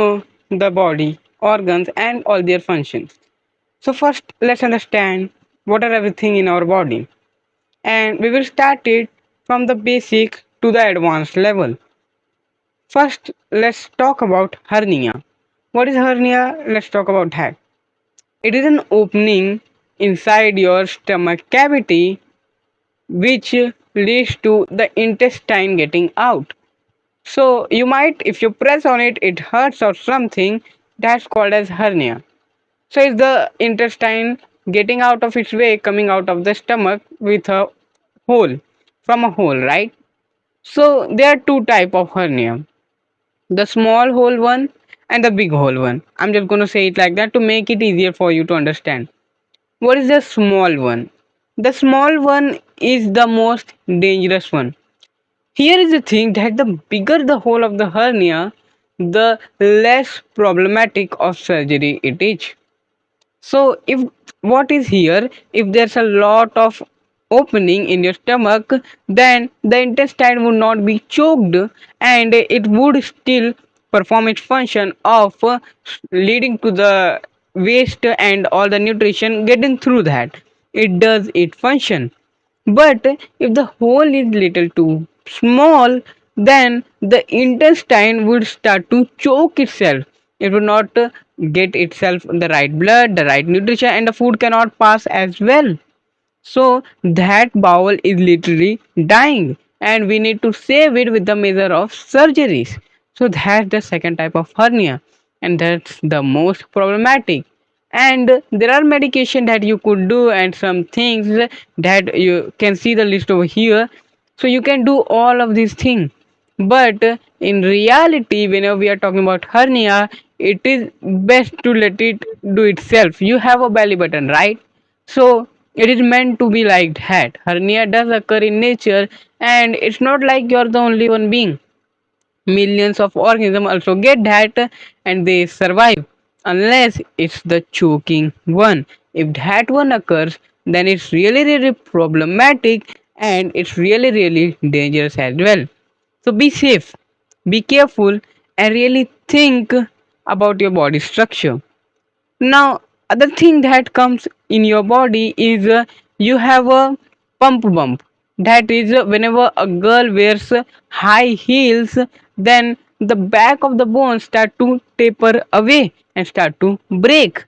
know the body, organs, and all their functions. So, first, let's understand what are everything in our body. And we will start it from the basic to the advanced level. First, let's talk about hernia. What is hernia? Let's talk about that. It is an opening inside your stomach cavity which leads to the intestine getting out. So you might, if you press on it, it hurts or something. That's called as hernia. So it's the intestine getting out of its way, coming out of the stomach with a hole, from a hole, right? So there are two type of hernia: the small hole one and the big hole one. I'm just going to say it like that to make it easier for you to understand. What is the small one? The small one is the most dangerous one. Here is the thing that the bigger the hole of the hernia, the less problematic of surgery it is. So if what is here, if there's a lot of opening in your stomach, then the intestine would not be choked and it would still perform its function of leading to the waste and all the nutrition getting through that. It does its function. But if the hole is little too small, then the intestine would start to choke itself. It would not get itself the right blood, the right nutrition, and the food cannot pass as well. So that bowel is literally dying, and we need to save it with the measure of surgeries. So that's the second type of hernia, and that's the most problematic. And there are medication that you could do, and some things that you can see the list over here. So you can do all of these things. But in reality, whenever we are talking about hernia, it is best to let it do itself. You have a belly button, right? So it is meant to be like that. Hernia does occur in nature, and it's not like you're the only one being. Millions of organisms also get that and they survive unless it's the choking one. If that one occurs, then it's really, really problematic and it's really, really dangerous as well. So be safe, be careful, and really think about your body structure. Now, other thing that comes in your body is you have a pump bump. That is whenever a girl wears high heels, then the back of the bones start to taper away and start to break.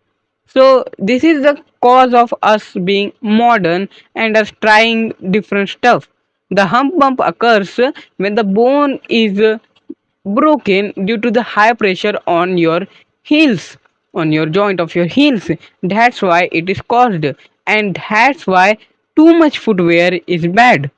So this is the cause of us being modern and us trying different stuff. The hump bump occurs when the bone is broken due to the high pressure on your heels, on your joint of your heels. That's why it is caused, and that's why too much footwear is bad.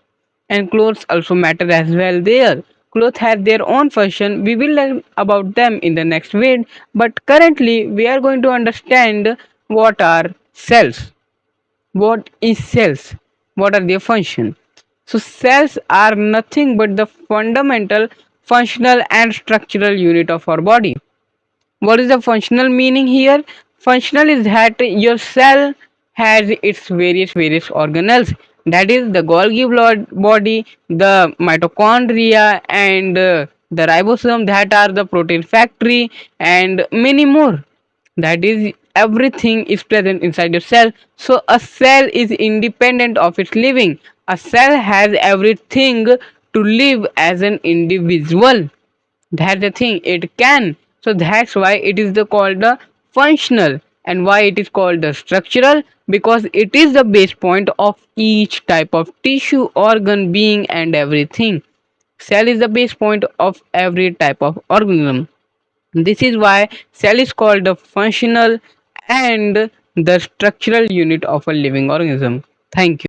And clothes also matter as well there. Clothes have their own function. We will learn about them in the next video, but currently we are going to understand what are cells. What is cells? What are their function? So cells are nothing but the fundamental functional and structural unit of our body. What is the functional meaning here? Functional is that your cell has its various organelles. That is the Golgi body, the mitochondria, and the ribosome, that are the protein factory, and many more. That is, everything is present inside your cell. So a cell is independent of its living. A cell has everything to live as an individual. That's the thing, it can. So that's why it is the called the functional. And why it is called the structural? Because it is the base point of each type of tissue, organ, being, and everything. Cell is the base point of every type of organism. This is why cell is called the functional and the structural unit of a living organism. Thank you.